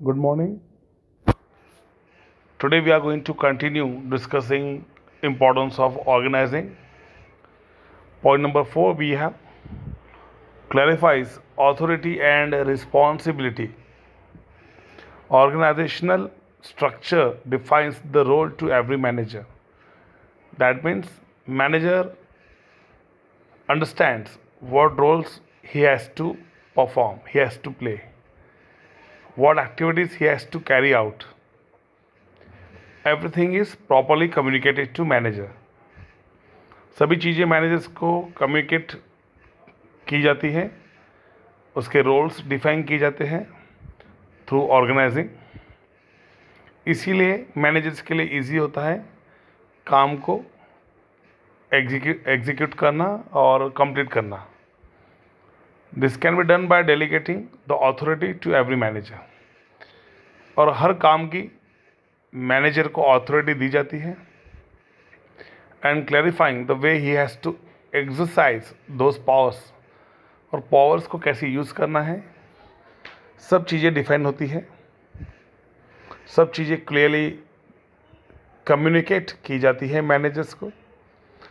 Good morning. Today we are going to continue discussing importance of organizing. Point number 4 we have clarifies authority and responsibility. Organizational structure defines the role to every manager. That means manager understands what roles he has to perform, he has to play, what activities he has to carry out. Everything is properly communicated to manager. सभी चीज़ें managers को communicate की जाती हैं, उसके roles define किए जाते हैं थ्रू ऑर्गेनाइजिंग. इसीलिए मैनेजर्स के लिए इजी होता है काम को एग्जीक्यूट करना और कंप्लीट करना. This can be done by delegating the authority to every manager. और हर काम की मैनेजर को अथॉरिटी दी जाती है and clarifying the way he has to exercise those powers. और पावर्स को कैसे यूज़ करना है, सब चीज़ें डिफाइन होती है, सब चीज़ें क्लियरली कम्युनिकेट की जाती है मैनेजर्स को,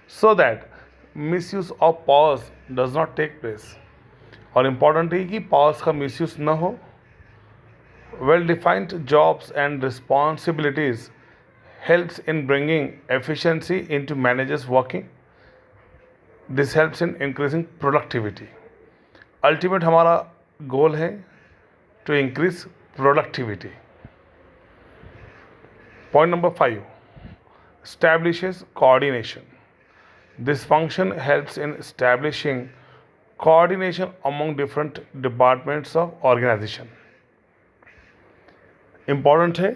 so that misuse of powers does not take place. और इम्पॉर्टेंट है कि पावर्स का मिसयूज़ न हो. Well defined jobs and responsibilities helps in bringing efficiency into managers working. This helps in increasing productivity. Ultimate हमारा गोल है to increase productivity. Point number 5 establishes coordination. This function helps in establishing coordination among different departments of organization. Important है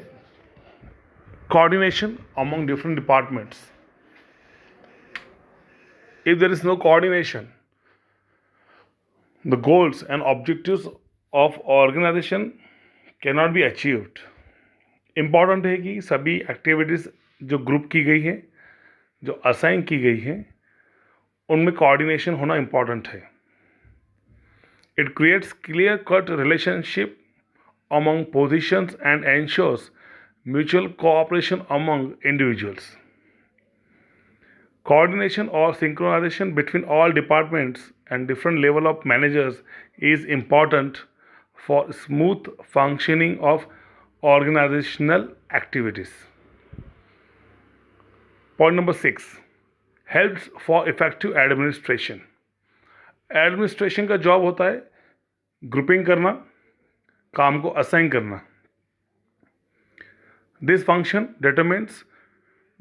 coordination among different departments. If there is no coordination, the goals and objectives of organization cannot be achieved. Important है कि सभी activities जो group की गई है, जो assign की गई है, उनमें कोऑर्डिनेशन होना इम्पॉर्टेंट है. It creates clear cut relationship among positions and ensures mutual cooperation among individuals. Coordination or synchronization between all departments and different level of managers is important for smooth functioning of organizational activities. Point number 6 helps for effective administration. Administration का job होता है grouping करना, काम को assign करना. This function determines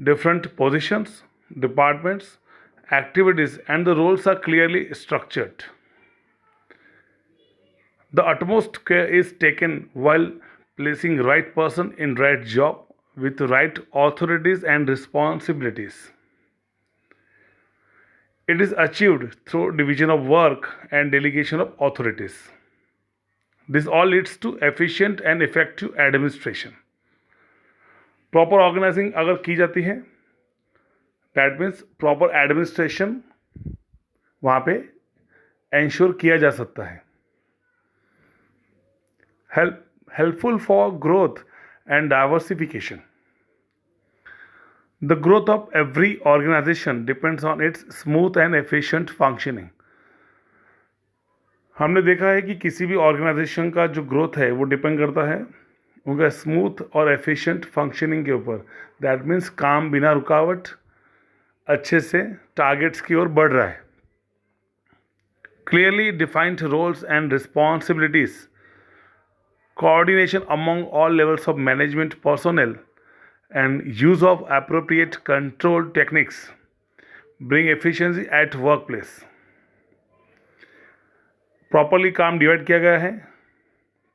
different positions, departments, activities, and the roles are clearly structured. The utmost care is taken while placing right person in right job with right authorities and responsibilities. It is achieved through division of work and delegation of authorities. This all leads to efficient and effective administration. Proper organising अगर की जाती है, that means proper administration वहाँ पे ensure किया जा सकता है. Helpful for growth and diversification. The growth of every organisation depends on its smooth and efficient functioning. हमने देखा है कि किसी भी ऑर्गेनाइजेशन का जो ग्रोथ है वो डिपेंड करता है उनका स्मूथ और एफिशिएंट फंक्शनिंग के ऊपर. दैट मीन्स काम बिना रुकावट अच्छे से टारगेट्स की ओर बढ़ रहा है. Clearly defined roles and responsibilities, coordination among all levels of management personnel and use of appropriate control techniques bring efficiency at work place. Properly काम डिवाइड किया गया है,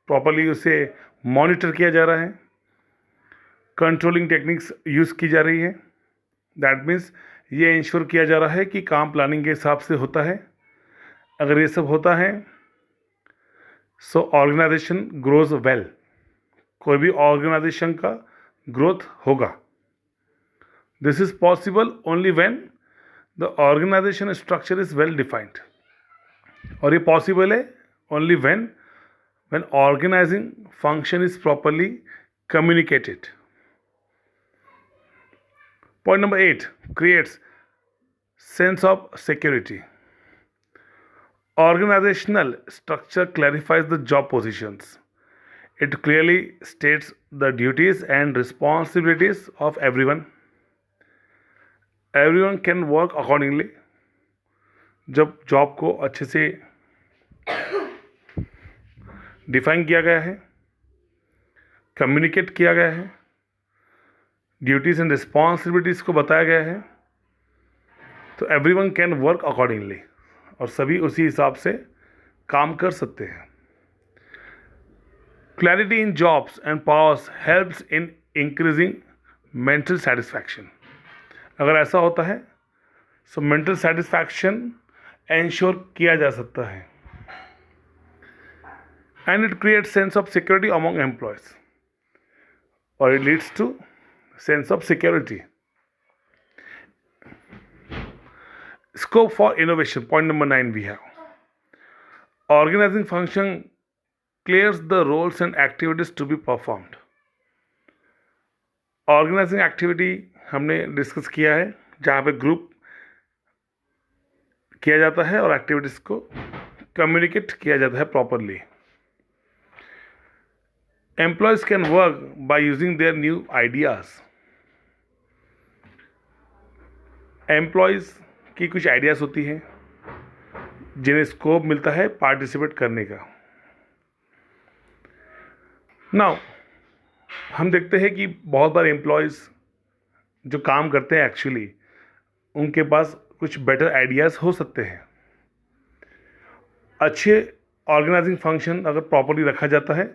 प्रॉपरली उसे मॉनिटर किया जा रहा है, कंट्रोलिंग टेक्निक्स यूज़ की जा रही है. दैट मीन्स ये इंश्योर किया जा रहा है कि काम प्लानिंग के हिसाब से होता है. अगर ये सब होता है सो ऑर्गेनाइजेशन ग्रोज वेल. कोई भी ऑर्गेनाइजेशन का ग्रोथ होगा. This is possible only when the organisation structure is well defined. और ये पॉसिबल है only when when organizing function is properly communicated. Point number 8, creates sense of security. Organizational structure clarifies the job positions. It clearly states the duties and responsibilities of everyone. Everyone can work accordingly. जब job को अच्छे से define किया गया है, communicate किया गया है, ड्यूटीज़ एंड रिस्पॉन्सिबिलिटीज़ को बताया गया है, तो एवरीवन कैन वर्क अकॉर्डिंगली, और सभी उसी हिसाब से काम कर सकते हैं. Clarity in jobs and powers helps in increasing mental satisfaction. अगर ऐसा होता है सो मेंटल सेटिस्फैक्शन एंश्योर किया जा सकता है. And it creates sense of security among employees, और it leads to sense of security. Scope for innovation. Point number 9 we have. Organizing function clears the roles and activities to be performed. Organizing activity हमने discuss किया है, जहाँ पे group किया जाता है और एक्टिविटीज़ को कम्युनिकेट किया जाता है properly. Employees can work by using their new ideas. Employees की कुछ आइडियाज़ होती हैं जिन्हें स्कोप मिलता है पार्टिसिपेट करने का. नाउ हम देखते हैं कि बहुत बार एम्प्लॉयज़ जो काम करते हैं एक्चुअली उनके पास कुछ बेटर आइडियाज़ हो सकते हैं. अच्छे ऑर्गेनाइजिंग फंक्शन अगर प्रॉपर्ली रखा जाता है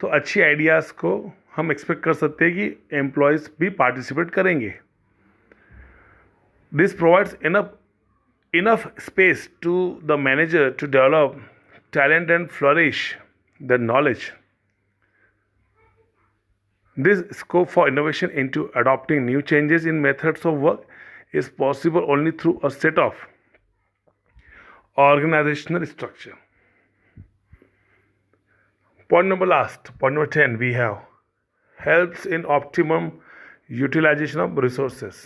तो अच्छी आइडियाज़ को हम एक्सपेक्ट कर सकते हैं कि एम्प्लॉयज़ भी पार्टिसिपेट करेंगे. This provides enough space to the manager to develop talent and flourish their knowledge. This scope for innovation into adopting new changes in methods of work is possible only through a set of organizational structure. Point number 10 we have helps in optimum utilization of resources.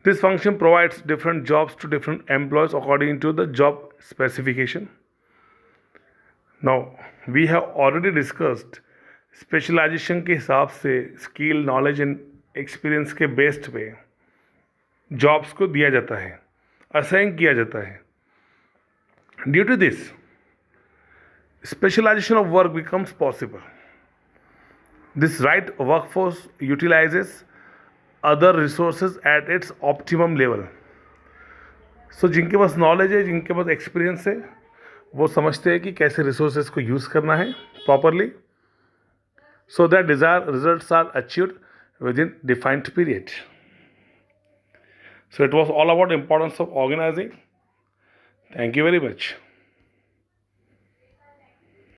This function provides different jobs to different employees according to the job specification. Now, we have already discussed specialisation के हिसाब से skill, knowledge and experience के based पे jobs को दिया जाता है, assign किया जाता है. Due to this specialisation of work becomes possible. This right workforce utilises other resources at its optimum level. So जिनके पास नॉलेज है, जिनके पास एक्सपीरियंस है, वो समझते हैं कि कैसे रिसोर्सेज को यूज़ करना है properly, so that desire results are achieved within defined period. So it was all about importance of organising. Thank you very much.